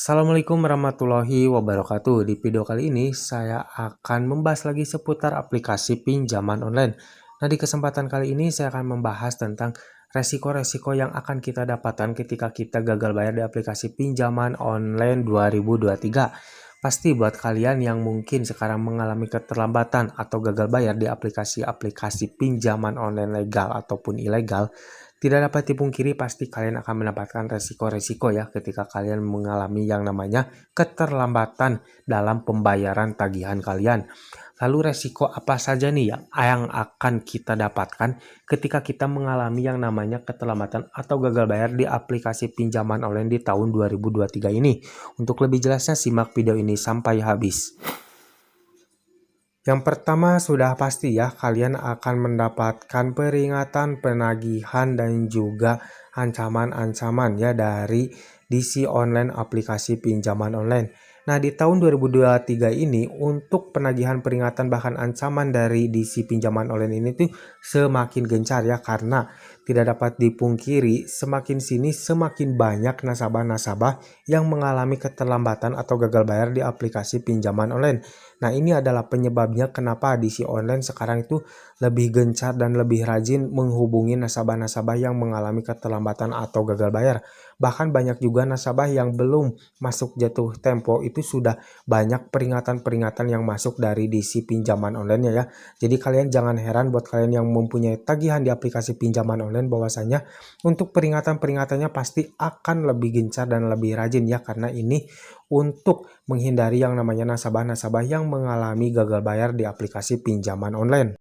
Assalamualaikum warahmatullahi wabarakatuh. Di video kali ini saya akan membahas lagi seputar aplikasi pinjaman online. Nah, di kesempatan kali ini saya akan membahas tentang resiko-resiko yang akan kita dapatkan ketika kita gagal bayar di aplikasi pinjaman online 2023. Pasti buat kalian yang mungkin sekarang mengalami keterlambatan atau gagal bayar di aplikasi-aplikasi pinjaman online legal ataupun ilegal, tidak dapat dipungkiri pasti kalian akan mendapatkan resiko-resiko ya ketika kalian mengalami yang namanya keterlambatan dalam pembayaran tagihan kalian. Lalu resiko apa saja nih yang akan kita dapatkan ketika kita mengalami yang namanya keterlambatan atau gagal bayar di aplikasi pinjaman online di tahun 2023 ini? Untuk lebih jelasnya simak video ini sampai habis. Yang pertama sudah pasti ya, kalian akan mendapatkan peringatan, penagihan, dan juga ancaman-ancaman ya dari DC online aplikasi pinjaman online. Nah, di tahun 2023 ini untuk penagihan, peringatan, bahkan ancaman dari DC pinjaman online ini tuh semakin gencar ya, karena tidak dapat dipungkiri semakin sini semakin banyak nasabah-nasabah yang mengalami keterlambatan atau gagal bayar di aplikasi pinjaman online. Nah, ini adalah penyebabnya kenapa DC online sekarang itu lebih gencar dan lebih rajin menghubungi nasabah-nasabah yang mengalami keterlambatan atau gagal bayar. Bahkan banyak juga nasabah yang belum masuk jatuh tempo itu sudah banyak peringatan-peringatan yang masuk dari DC pinjaman online ya. Jadi kalian jangan heran buat kalian yang mempunyai tagihan di aplikasi pinjaman online bahwasanya untuk peringatan-peringatannya pasti akan lebih gencar dan lebih rajin ya, karena ini untuk menghindari yang namanya nasabah-nasabah yang mengalami gagal bayar di aplikasi pinjaman online.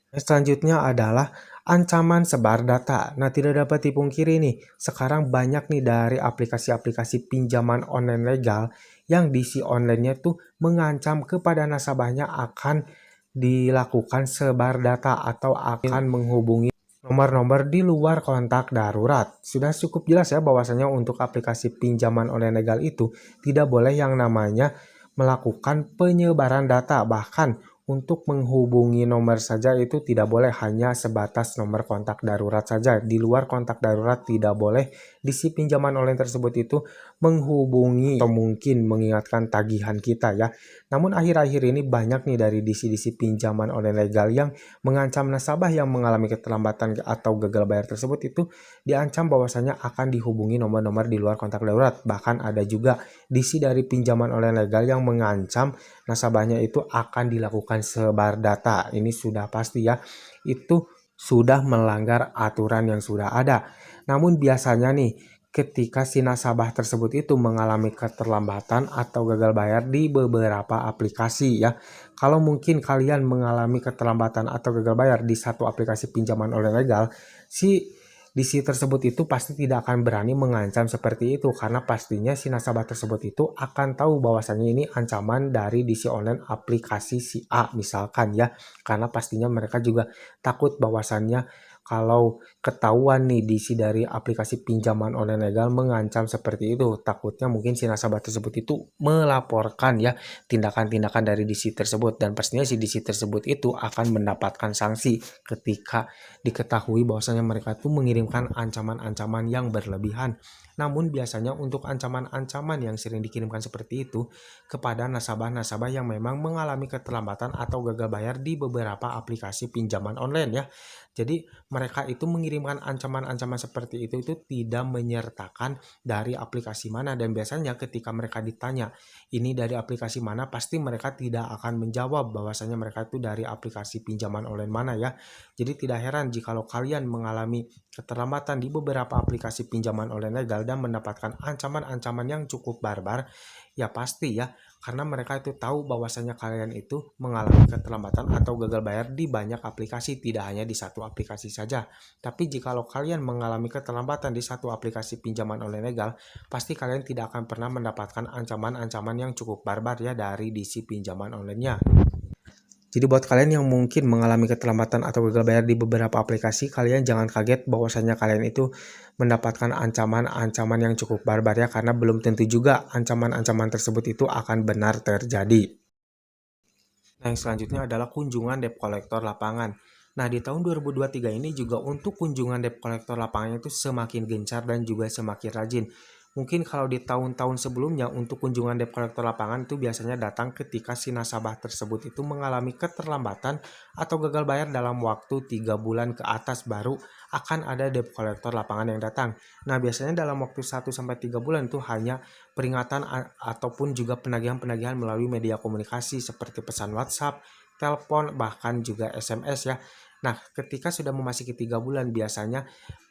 Selanjutnya adalah ancaman sebar data. Nah, tidak dapat dipungkiri nih, sekarang banyak nih dari aplikasi-aplikasi pinjaman online legal yang DC online-nya tuh mengancam kepada nasabahnya akan dilakukan sebar data atau akan menghubungi nomor-nomor di luar kontak darurat. Sudah cukup jelas ya bahwasanya untuk aplikasi pinjaman online legal itu tidak boleh yang namanya melakukan penyebaran data, bahkan untuk menghubungi nomor saja itu tidak boleh, hanya sebatas nomor kontak darurat saja. Di luar kontak darurat tidak boleh di si pinjaman online tersebut itu menghubungi atau mungkin mengingatkan tagihan kita ya. Namun akhir-akhir ini banyak nih dari DC-DC pinjaman online legal yang mengancam nasabah yang mengalami keterlambatan atau gagal bayar tersebut itu diancam bahwasanya akan dihubungi nomor-nomor di luar kontak darurat. Bahkan ada juga DC dari pinjaman online legal yang mengancam nasabahnya itu akan dilakukan sebar data. Ini sudah pasti ya, itu sudah melanggar aturan yang sudah ada. Namun biasanya nih ketika si nasabah tersebut itu mengalami keterlambatan atau gagal bayar di beberapa aplikasi ya. Kalau mungkin kalian mengalami keterlambatan atau gagal bayar di satu aplikasi pinjaman online legal, si DC tersebut itu pasti tidak akan berani mengancam seperti itu, karena pastinya si nasabah tersebut itu akan tahu bahwasannya ini ancaman dari DC online aplikasi si A misalkan ya, karena pastinya mereka juga takut bahwasannya kalau ketahuan nih DC dari aplikasi pinjaman online legal mengancam seperti itu, takutnya mungkin si nasabah tersebut itu melaporkan ya tindakan-tindakan dari DC tersebut, dan pastinya si DC tersebut itu akan mendapatkan sanksi ketika diketahui bahwasanya mereka tuh mengirimkan ancaman-ancaman yang berlebihan. Namun biasanya untuk ancaman-ancaman yang sering dikirimkan seperti itu kepada nasabah-nasabah yang memang mengalami keterlambatan atau gagal bayar di beberapa aplikasi pinjaman online ya. Jadi mereka itu mengirimkan ancaman-ancaman seperti itu tidak menyertakan dari aplikasi mana, dan biasanya ketika mereka ditanya ini dari aplikasi mana, pasti mereka tidak akan menjawab bahwasanya mereka itu dari aplikasi pinjaman online mana ya. Jadi tidak heran jikalau kalian mengalami keterlambatan di beberapa aplikasi pinjaman online legal dan mendapatkan ancaman-ancaman yang cukup barbar, ya pasti ya, karena mereka itu tahu bahwasanya kalian itu mengalami keterlambatan atau gagal bayar di banyak aplikasi, tidak hanya di satu aplikasi saja. Tapi jikalau kalian mengalami keterlambatan di satu aplikasi pinjaman online legal, pasti kalian tidak akan pernah mendapatkan ancaman-ancaman yang cukup barbar ya dari DC pinjaman online-nya. Jadi buat kalian yang mungkin mengalami keterlambatan atau gagal bayar di beberapa aplikasi, kalian jangan kaget bahwasanya kalian itu mendapatkan ancaman-ancaman yang cukup barbar ya, karena belum tentu juga ancaman-ancaman tersebut itu akan benar terjadi. Nah, yang selanjutnya adalah kunjungan debt collector lapangan. Nah, di tahun 2023 ini juga untuk kunjungan debt collector lapangan itu semakin gencar dan juga semakin rajin. Mungkin kalau di tahun-tahun sebelumnya untuk kunjungan debt collector lapangan itu biasanya datang ketika si nasabah tersebut itu mengalami keterlambatan atau gagal bayar dalam waktu 3 bulan ke atas, baru akan ada debt collector lapangan yang datang. Nah, biasanya dalam waktu 1-3 bulan itu hanya peringatan ataupun juga penagihan-penagihan melalui media komunikasi seperti pesan WhatsApp, telepon, bahkan juga SMS ya. Nah, ketika sudah memasuki 3 bulan biasanya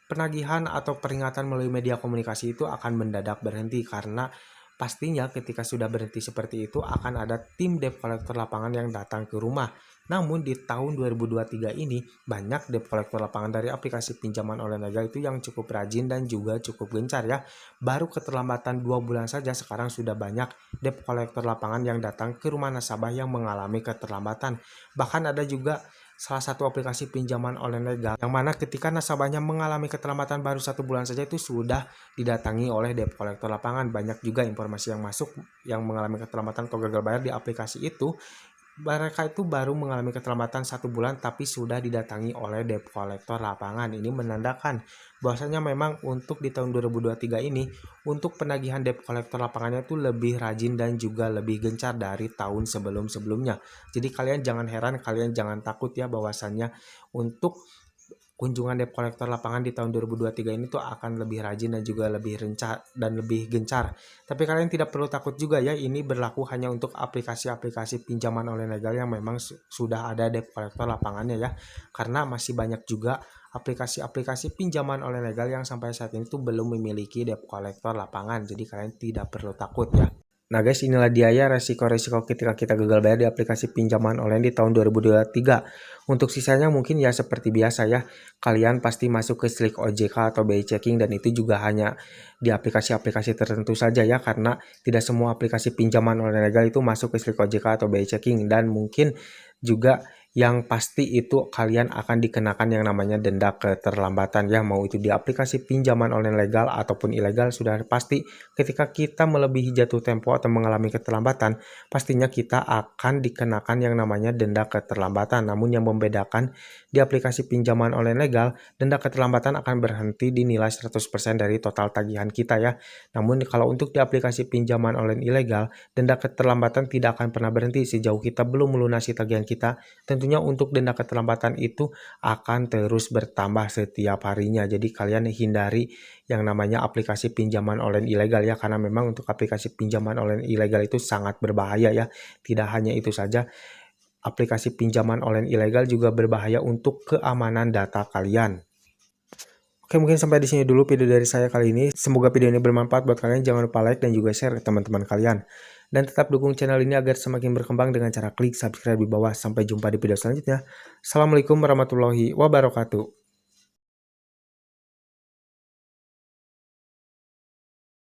penagihan atau peringatan melalui media komunikasi itu akan mendadak berhenti, karena pastinya ketika sudah berhenti seperti itu akan ada tim debt collector lapangan yang datang ke rumah. Namun di tahun 2023 ini banyak debt collector lapangan dari aplikasi pinjaman online legal itu yang cukup rajin dan juga cukup gencar ya. Baru keterlambatan 2 bulan saja sekarang sudah banyak debt collector lapangan yang datang ke rumah nasabah yang mengalami keterlambatan. Bahkan ada juga salah satu aplikasi pinjaman online legal yang mana ketika nasabahnya mengalami keterlambatan baru 1 bulan saja itu sudah didatangi oleh debt collector lapangan. Banyak juga informasi yang masuk yang mengalami keterlambatan atau gagal bayar di aplikasi itu. Mereka itu baru mengalami keterlambatan 1 bulan tapi sudah didatangi oleh debt collector lapangan. Ini menandakan bahwasanya memang untuk di tahun 2023 ini untuk penagihan debt collector lapangannya itu lebih rajin dan juga lebih gencar dari tahun sebelum-sebelumnya. Jadi kalian jangan heran, kalian jangan takut ya bahwasannya untuk kunjungan debt collector lapangan di tahun 2023 ini tuh akan lebih rajin dan juga lebih rencar dan lebih gencar. Tapi kalian tidak perlu takut juga ya, ini berlaku hanya untuk aplikasi-aplikasi pinjaman online legal yang memang sudah ada debt collector lapangannya ya. Karena masih banyak juga aplikasi-aplikasi pinjaman online legal yang sampai saat ini tuh belum memiliki debt collector lapangan. Jadi kalian tidak perlu takut ya. Nah guys, inilah dia ya resiko-resiko ketika kita gagal bayar di aplikasi pinjaman online di tahun 2023. Untuk sisanya mungkin ya seperti biasa ya, kalian pasti masuk ke Slick OJK atau BI Checking, dan itu juga hanya di aplikasi-aplikasi tertentu saja ya, karena tidak semua aplikasi pinjaman online legal itu masuk ke Slick OJK atau BI Checking. Dan mungkin juga yang pasti itu kalian akan dikenakan yang namanya denda keterlambatan ya, mau itu di aplikasi pinjaman online legal ataupun ilegal. Sudah pasti ketika kita melebihi jatuh tempo atau mengalami keterlambatan, pastinya kita akan dikenakan yang namanya denda keterlambatan. Namun yang membedakan di aplikasi pinjaman online legal, denda keterlambatan akan berhenti di nilai 100% dari total tagihan kita ya. Namun kalau untuk di aplikasi pinjaman online ilegal, denda keterlambatan tidak akan pernah berhenti sejauh kita belum melunasi tagihan kita. Tentunya untuk denda keterlambatan itu akan terus bertambah setiap harinya. Jadi kalian hindari yang namanya aplikasi pinjaman online ilegal ya, karena memang untuk aplikasi pinjaman online ilegal itu sangat berbahaya ya. Tidak hanya itu saja, aplikasi pinjaman online ilegal juga berbahaya untuk keamanan data kalian. Oke, mungkin sampai di sini dulu video dari saya kali ini. Semoga video ini bermanfaat buat kalian. Jangan lupa like dan juga share ke teman-teman kalian. Dan tetap dukung channel ini agar semakin berkembang dengan cara klik subscribe di bawah. Sampai jumpa di video selanjutnya. Assalamualaikum warahmatullahi wabarakatuh.